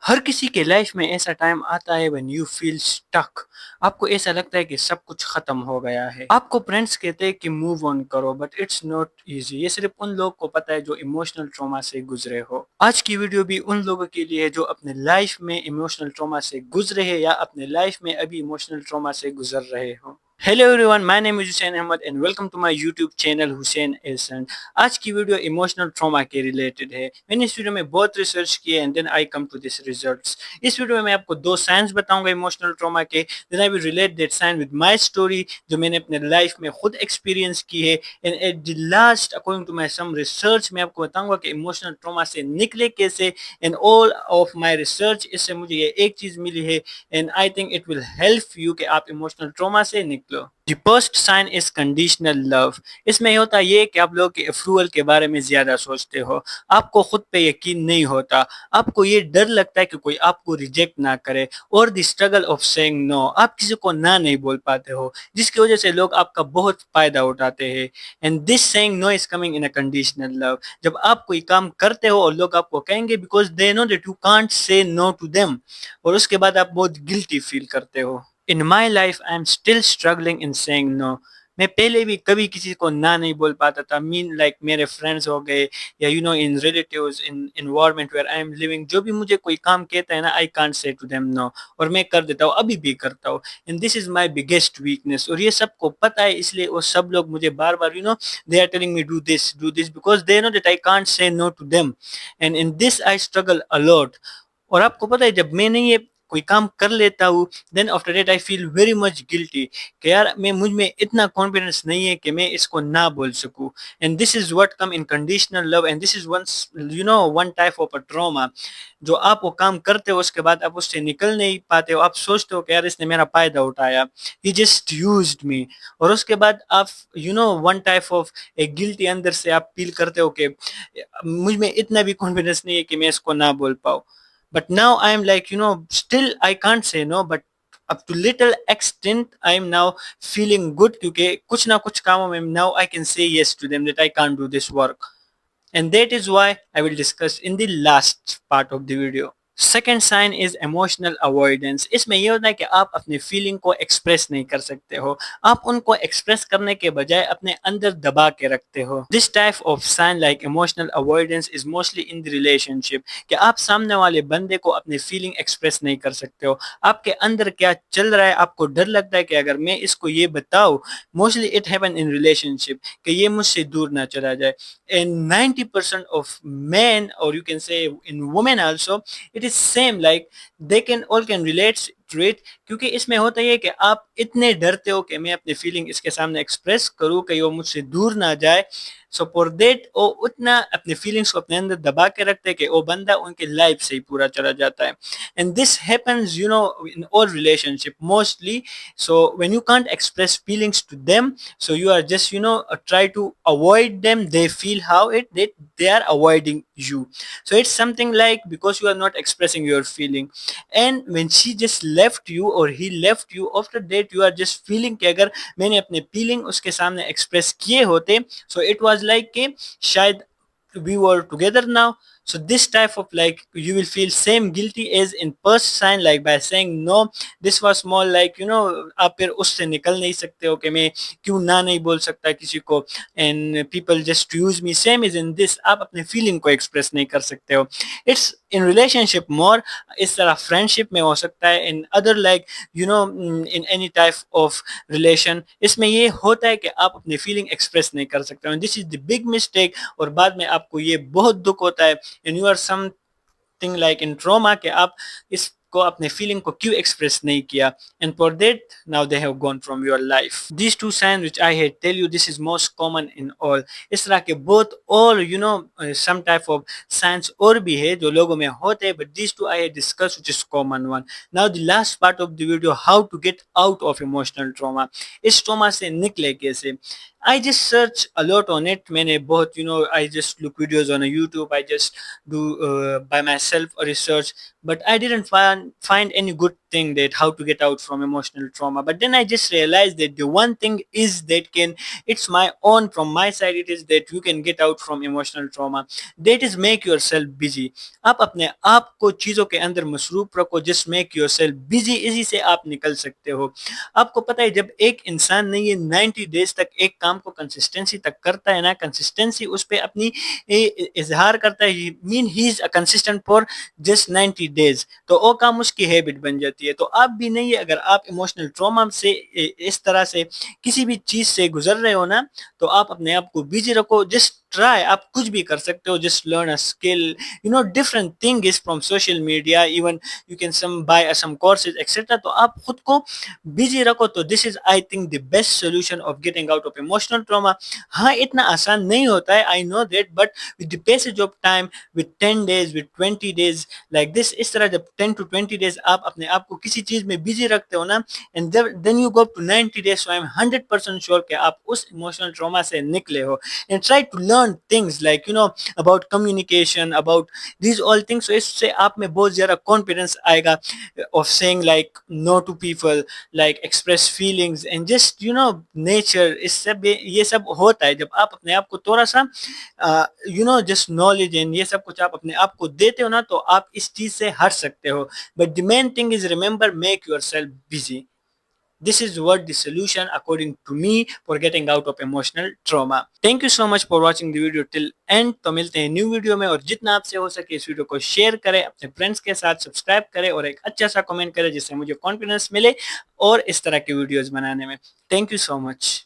हर किसी के लाइफ में ऐसा टाइम आता है व्हेन यू फील स्टक। आपको ऐसा लगता है कि सब कुछ खत्म हो गया है। आपको फ्रेंड्स कहते हैं कि मूव ऑन करो, बट इट्स नॉट इजी। ये सिर्फ उन लोगों को पता है जो इमोशनल ट्रॉमा से गुजरे हो। आज की वीडियो भी उन लोगों के लिए है जो अपने लाइफ में इमोशनल ट्रॉमा से गुजरे हैं या अपने लाइफ में अभी इमोशनल ट्रॉमा से गुजर रहे हो। Hello everyone, my name is Hussain Ahmed and welcome to my YouTube channel Hussain Ehsan. आज की वीडियो इमोशनल ट्रॉमा के रिलेटेड है। मैंने इस वीडियो में बहुत रिसर्च किए and then I come to this results. इस वीडियो में मैं आपको दो साइंस बताऊंगा इमोशनल ट्रॉमा के, then I will relate that science with my story जो मैंने अपने लाइफ में खुद एक्सपीरियंस की है। And at the last according to my some research मैं आपको बताऊंगा कि इमोशनल ट्रॉमा से निकले कैसे। And all of my research इससे मुझे ये एक चीज मिली है and I think it will help you कि आप इमोशनल ट्रॉमा से निकलो। The first sign is conditional love. इसमें ये होता है कि आप लोग के अप्रूवल के बारे में ज्यादा सोचते हो। आपको खुद पे यकीन नहीं होता। आपको ये डर लगता है कि कोई आपको रिजेक्ट ना करे। और the struggle of saying no, आप किसी को ना नहीं बोल पाते हो, जिसकी वजह से लोग आपका बहुत फायदा उठाते हैं। And this saying no is coming in a conditional love. जब आप कोई काम करते हो और लोग आपको कहेंगे because they know that you can't say no to them, और उसके बाद आप बहुत गिल्टी फील करते हो। In my life I am still struggling in saying no. मैं पहले भी कभी किसी को ना नहीं बोल पाता था। मीन लाइक मेरे फ्रेंड्स हो गए या इन relatives in environment where I am living, जो भी मुझे कोई काम कहता है ना, I can't say to them no, और मैं कर देता हूँ, अभी भी करता हूँ। And this is my biggest weakness, और ये सबको पता है। इसलिए वो सब लोग मुझे बार बार they are telling me do this because they know that I can't say no to them. And in this I struggle a lot. और आपको पता है जब मैं नहीं ये कोई काम कर लेता हूँ, then after that I feel very much guilty कि यार मैं मुझ में इतना कॉन्फिडेंस नहीं है कि मैं इसको ना बोल सकूं। And this is what come in conditional love and this is one type of a trauma. जो आप वो काम करते हो उसके बाद आप उससे निकल नहीं पाते हो। आप सोचते हो कि यार इसने मेरा फायदा उठाया, ही जस्ट यूज्ड मी। और उसके बाद आप वन टाइप ऑफ एक गिल्टी अंदर से आप फील करते हो कि मुझ में इतना भी कॉन्फिडेंस नहीं है कि मैं इसको ना बोल पाऊँ। But now I am like, still I can't say no, but up to little extent I am now feeling good क्योंकि कुछ ना कुछ कामों में now I can say yes to them that I can't do this work. And that is why I will discuss in the last part of the video. Second sign is emotional avoidance. इसमें यह होता है कि आप अपने feeling को express नहीं कर सकते हो। आप उनको एक्सप्रेस करने के बजाय अपने अंदर दबा के रखते हो। This type of sine like emotional avoidance is mostly in the relationship, कि आप सामने वाले बंदे को अपने फीलिंग एक्सप्रेस नहीं कर सकते हो। आपके अंदर क्या चल रहा है आपको डर लगता है कि अगर मैं इसको ये बताऊं, mostly it happen in relationship, कि ये मुझसे दूर ना चला जाए। And 90% of men, or you can say in women also, it is same, like they can all can relate to it। क्योंकि इसमें होता है कि आप इतने डरते हो कि मैं अपने फीलिंग इसके सामने एक्सप्रेस करूं कि वो मुझसे दूर ना जाए। सो फॉर देट वो उतना अपने फीलिंग्स को अपने अंदर दबा के रखते हैं कि वो बंदा उनके लाइफ से ही पूरा चला जाता है। And this happens in all relationship mostly. So when you can't express feelings to them, so you are just try to avoid them, they feel how it that they are avoiding you. So it's something like because you are not expressing your feeling, and when she just left you or he left you, after that you are just feeling कि अगर मैंने अपने feeling उसके सामने express किए होते, so it was like कि शायद we were together now. So this type of, like, you will feel same guilty as in first sign, like by saying no. This was more like आप फिर उससे निकल नहीं सकते हो कि मैं क्यों ना नहीं बोल सकता किसी को, and people just use me. Same is in this, आप अपने फीलिंग को एक्सप्रेस नहीं कर सकते हो। इट्स इन रिलेशनशिप मोर, इस तरह फ्रेंडशिप में हो सकता है, in other like in any type of relation. इसमें ये होता है कि आप अपनी फीलिंग एक्सप्रेस नहीं कर सकते हो। This is the big mistake, और बाद में आपको ये बहुत दुख होता है and you are something like in trauma कि आप इसको अपने फीलिंग को क्यों एक्सप्रेस नहीं किया, and for that now they have gone from your life. These two sign which I had tell you, this is most common in all. इस तरह के बहुत और सम टाइप ऑफ साइंस और भी है जो लोगों में होते हैं, but these two I had discuss which is common one. Now the last part of the video, how to get out of emotional trauma. इस ट्रॉमा से निकले कैसे। I just search a lot on it. मैंने बहुत I just look videos on a YouTube. I just do by myself a research, but I didn't find any good thing that how to get out from emotional trauma. But then I just realized that the one thing is that can it's my own from my side. It is that you can get out from emotional trauma. That is make yourself busy. आप अपने आप को चीजों के अंदर मसरूफ रखो. Just make yourself busy. इसी से आप निकल सकते हो. आपको पता है जब एक इंसान ने ये 90 डेज तक एक काम को कंसिस्टेंसी तक करता है ना, कंसिस्टेंसी उस पे अपनी इजहार करता है, mean he is consistent for just 90 days, तो वो काम उसकी हैबिट बन जाती है. तो आप भी नहीं है, अगर आप इमोशनल ट्रॉमा से इस तरह से किसी भी चीज से गुजर रहे हो ना, तो आप अपने आप को बिजी रखो. जस्ट ट्राई, आप कुछ भी कर सकते हो. Just learn a skill, different thing is from social media, even you can some buy some courses etcetera. तो आप खुद को बिजी रखो. तो this is I think the best solution of getting out of emotional trauma. हाँ, इतना आसान नहीं होता है, I know that, but with the passage of time, with 10 days, with 20 days, like this, इस तरह जब 10 to 20 डेज आप अपने आप को किसी चीज में बिजी रखते हो ना, and then you go to 90 days, so I am 100% sure कि आप उस इमोशनल ट्रॉमा से निकले हो. And try to learn things like about communication, about these all things. So इससे आप में बहुत ज्यादा कॉन्फिडेंस आएगा of saying like no to people, like express feelings and just nature. इससे ये सब होता है जब आप अपने आप को थोड़ा सा जस्ट नॉलेज एंड ये सब कुछ आप अपने आप को देते हो ना, तो आप इस चीज से हट सकते हो. But the main thing is remember, make your self busy. This is what the solution according to me for getting out of emotional trauma. Thank you so much for watching the video till end. तो मिलते हैं new video में, और जितना आपसे हो सके इस वीडियो को शेयर करें, अपने फ्रेंड्स के साथ सब्सक्राइब करें और एक अच्छा सा कमेंट करें जिससे मुझे कॉन्फिडेंस मिले और इस तरह के वीडियोस बनाने में. Thank you so much.